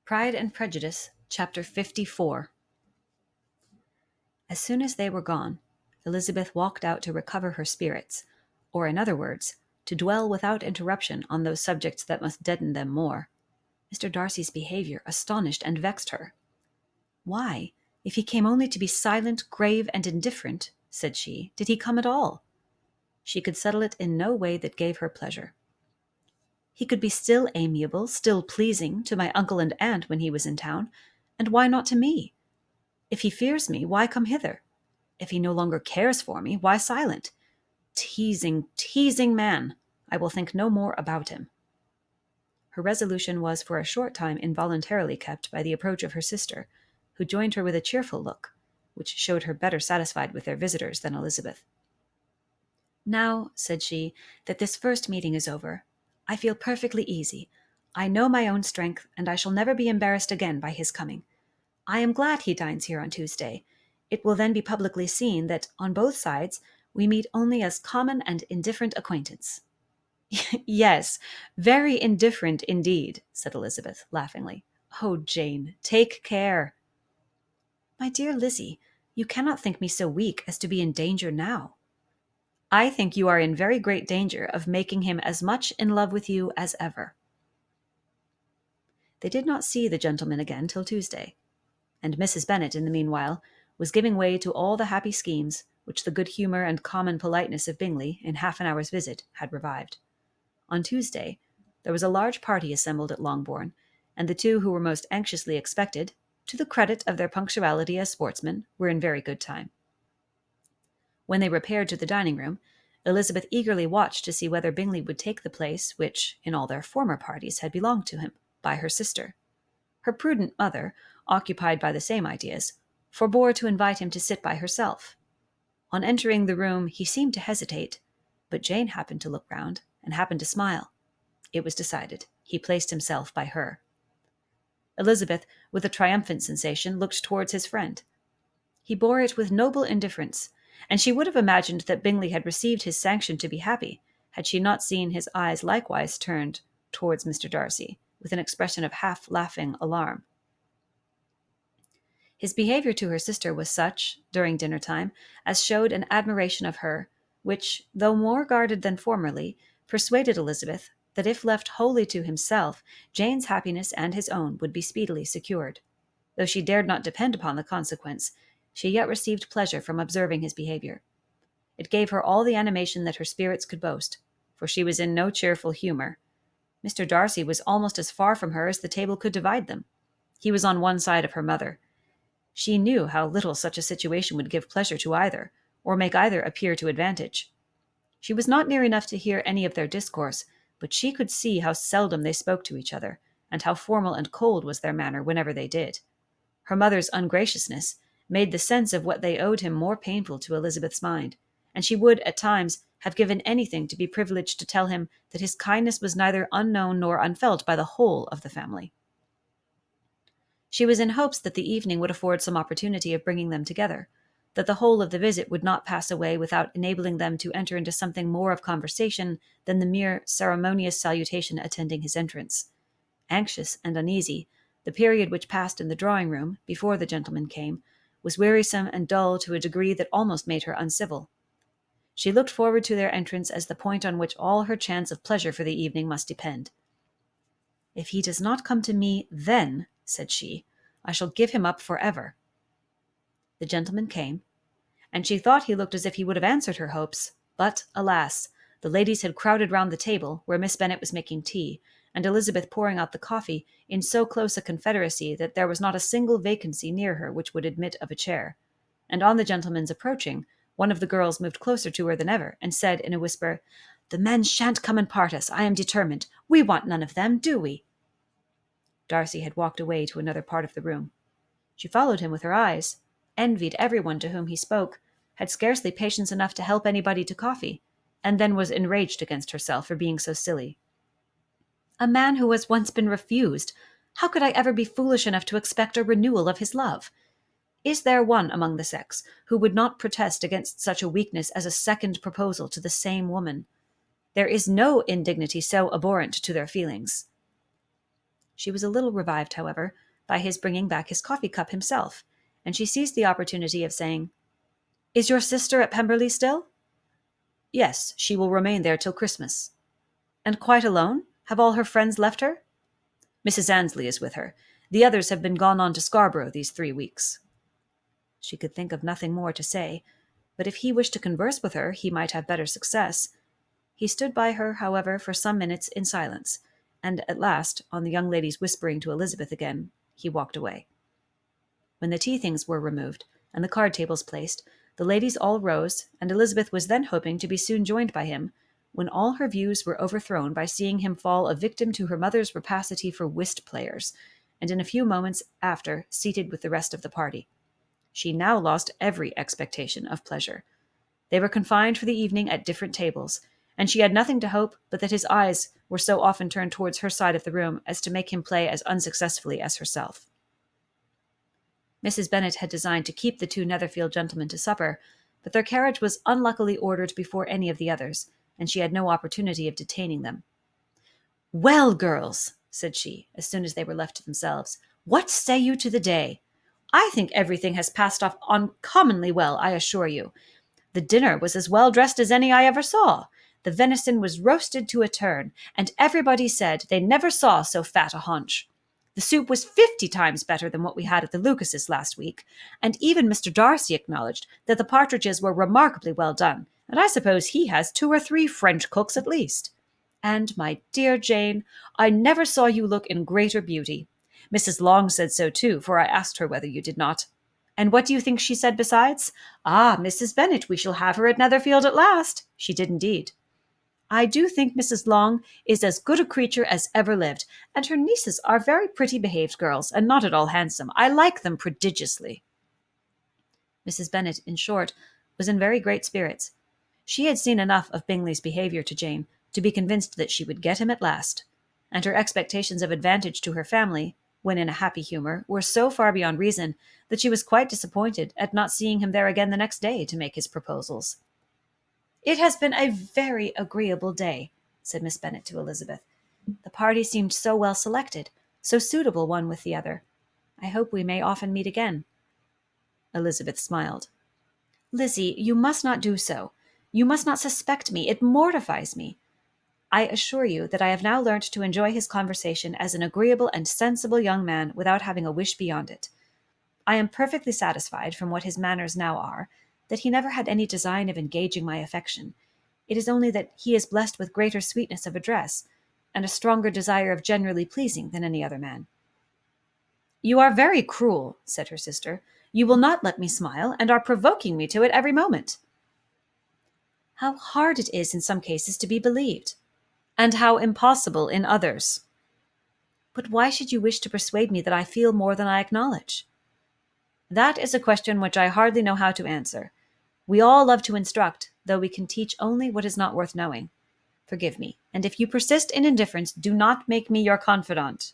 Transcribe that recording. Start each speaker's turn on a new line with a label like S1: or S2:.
S1: Pride and Prejudice, Chapter 54. As soon as they were gone, Elizabeth walked out to recover her spirits, or in other words, to dwell without interruption on those subjects that must deaden them more. Mr. Darcy's behaviour astonished and vexed her. "Why, if he came only to be silent, grave, and indifferent," said she, "did he come at all?" She could settle it in no way that gave her pleasure. "He could be still amiable, still pleasing to my uncle and aunt when he was in town, and why not to me? If he fears me, why come hither? If he no longer cares for me, why silent? Teasing, teasing man! I will think no more about him." Her resolution was for a short time involuntarily kept by the approach of her sister, who joined her with a cheerful look, which showed her better satisfied with their visitors than Elizabeth. "Now," said she, "that this first meeting is over, I feel perfectly easy. I know my own strength, and I shall never be embarrassed again by his coming. I am glad he dines here on Tuesday. It will then be publicly seen that, on both sides, we meet only as common and indifferent acquaintance." "Yes, very indifferent indeed," said Elizabeth, laughingly. "Oh, Jane, take care." "My dear Lizzie, you cannot think me so weak as to be in danger now." "I think you are in very great danger of making him as much in love with you as ever." They did not see the gentleman again till Tuesday, and Mrs. Bennet, in the meanwhile, was giving way to all the happy schemes which the good humour and common politeness of Bingley, in half an hour's visit, had revived. On Tuesday, there was a large party assembled at Longbourn, and the two who were most anxiously expected, to the credit of their punctuality as sportsmen, were in very good time. When they repaired to the dining-room, Elizabeth eagerly watched to see whether Bingley would take the place which, in all their former parties, had belonged to him, by her sister. Her prudent mother, occupied by the same ideas, forbore to invite him to sit by herself. On entering the room, he seemed to hesitate, but Jane happened to look round, and happened to smile. It was decided. He placed himself by her. Elizabeth, with a triumphant sensation, looked towards his friend. He bore it with noble indifference, and she would have imagined that Bingley had received his sanction to be happy, had she not seen his eyes likewise turned towards Mr. Darcy, with an expression of half-laughing alarm. His behaviour to her sister was such, during dinner-time, as showed an admiration of her, which, though more guarded than formerly, persuaded Elizabeth that if left wholly to himself, Jane's happiness and his own would be speedily secured. Though she dared not depend upon the consequence, she yet received pleasure from observing his behaviour. It gave her all the animation that her spirits could boast, for she was in no cheerful humour. Mr. Darcy was almost as far from her as the table could divide them. He was on one side of her mother. She knew how little such a situation would give pleasure to either, or make either appear to advantage. She was not near enough to hear any of their discourse, but she could see how seldom they spoke to each other, and how formal and cold was their manner whenever they did. Her mother's ungraciousness made the sense of what they owed him more painful to Elizabeth's mind, and she would, at times, have given anything to be privileged to tell him that his kindness was neither unknown nor unfelt by the whole of the family. She was in hopes that the evening would afford some opportunity of bringing them together, that the whole of the visit would not pass away without enabling them to enter into something more of conversation than the mere ceremonious salutation attending his entrance. Anxious and uneasy, the period which passed in the drawing-room, before the gentleman came, was wearisome and dull to a degree that almost made her uncivil. She looked forward to their entrance as the point on which all her chance of pleasure for the evening must depend. "If he does not come to me then," said she, "I shall give him up for ever." The gentleman came, and she thought he looked as if he would have answered her hopes, but, alas, the ladies had crowded round the table, where Miss Bennet was making tea, and Elizabeth pouring out the coffee, in so close a confederacy that there was not a single vacancy near her which would admit of a chair, and on the gentleman's approaching, one of the girls moved closer to her than ever, and said in a whisper, "The men shan't come and part us, I am determined. We want none of them, do we?" Darcy had walked away to another part of the room. She followed him with her eyes, envied everyone to whom he spoke, had scarcely patience enough to help anybody to coffee, and then was enraged against herself for being so silly. "A man who has once been refused, how could I ever be foolish enough to expect a renewal of his love? Is there one among the sex who would not protest against such a weakness as a second proposal to the same woman? There is no indignity so abhorrent to their feelings." She was a little revived, however, by his bringing back his coffee cup himself, and she seized the opportunity of saying, "Is your sister at Pemberley still?" "Yes, she will remain there till Christmas." "And quite alone? Have all her friends left her?" "Mrs. Annesley is with her. The others have been gone on to Scarborough these 3 weeks." She could think of nothing more to say, but if he wished to converse with her, he might have better success. He stood by her, however, for some minutes in silence, and at last, on the young lady's whispering to Elizabeth again, he walked away. When the tea things were removed, and the card tables placed, the ladies all rose, and Elizabeth was then hoping to be soon joined by him, when all her views were overthrown by seeing him fall a victim to her mother's rapacity for whist players, and in a few moments after seated with the rest of the party. She now lost every expectation of pleasure. They were confined for the evening at different tables, and she had nothing to hope but that his eyes were so often turned towards her side of the room as to make him play as unsuccessfully as herself. Mrs. Bennet had designed to keep the 2 Netherfield gentlemen to supper, but their carriage was unluckily ordered before any of the others, and she had no opportunity of detaining them. "Well, girls," said she, as soon as they were left to themselves, "what say you to the day? I think everything has passed off uncommonly well, I assure you. The dinner was as well dressed as any I ever saw. The venison was roasted to a turn, and everybody said they never saw so fat a haunch. The soup was 50 times better than what we had at the Lucases last week, and even Mr. Darcy acknowledged that the partridges were remarkably well done, and I suppose he has 2 or 3 French cooks at least. And, my dear Jane, I never saw you look in greater beauty. Mrs. Long said so too, for I asked her whether you did not. And what do you think she said besides? 'Ah, Mrs. Bennet, we shall have her at Netherfield at last.' She did indeed. I do think Mrs. Long is as good a creature as ever lived, and her nieces are very pretty behaved girls, and not at all handsome. I like them prodigiously." Mrs. Bennet, in short, was in very great spirits. She had seen enough of Bingley's behaviour to Jane to be convinced that she would get him at last, and her expectations of advantage to her family, when in a happy humour, were so far beyond reason that she was quite disappointed at not seeing him there again the next day to make his proposals. "It has been a very agreeable day," said Miss Bennet to Elizabeth. "The party seemed so well selected, so suitable one with the other. I hope we may often meet again." Elizabeth smiled. "Lizzie, you must not do so. You must not suspect me. It mortifies me. I assure you that I have now learnt to enjoy his conversation as an agreeable and sensible young man without having a wish beyond it. I am perfectly satisfied, from what his manners now are, that he never had any design of engaging my affection. It is only that he is blessed with greater sweetness of address, and a stronger desire of generally pleasing than any other man." "You are very cruel," said her sister. "You will not let me smile, and are provoking me to it every moment." "How hard it is in some cases to be believed." "And how impossible in others." "But why should you wish to persuade me that I feel more than I acknowledge?" "That is a question which I hardly know how to answer. We all love to instruct, though we can teach only what is not worth knowing. Forgive me, and if you persist in indifference, do not make me your confidant."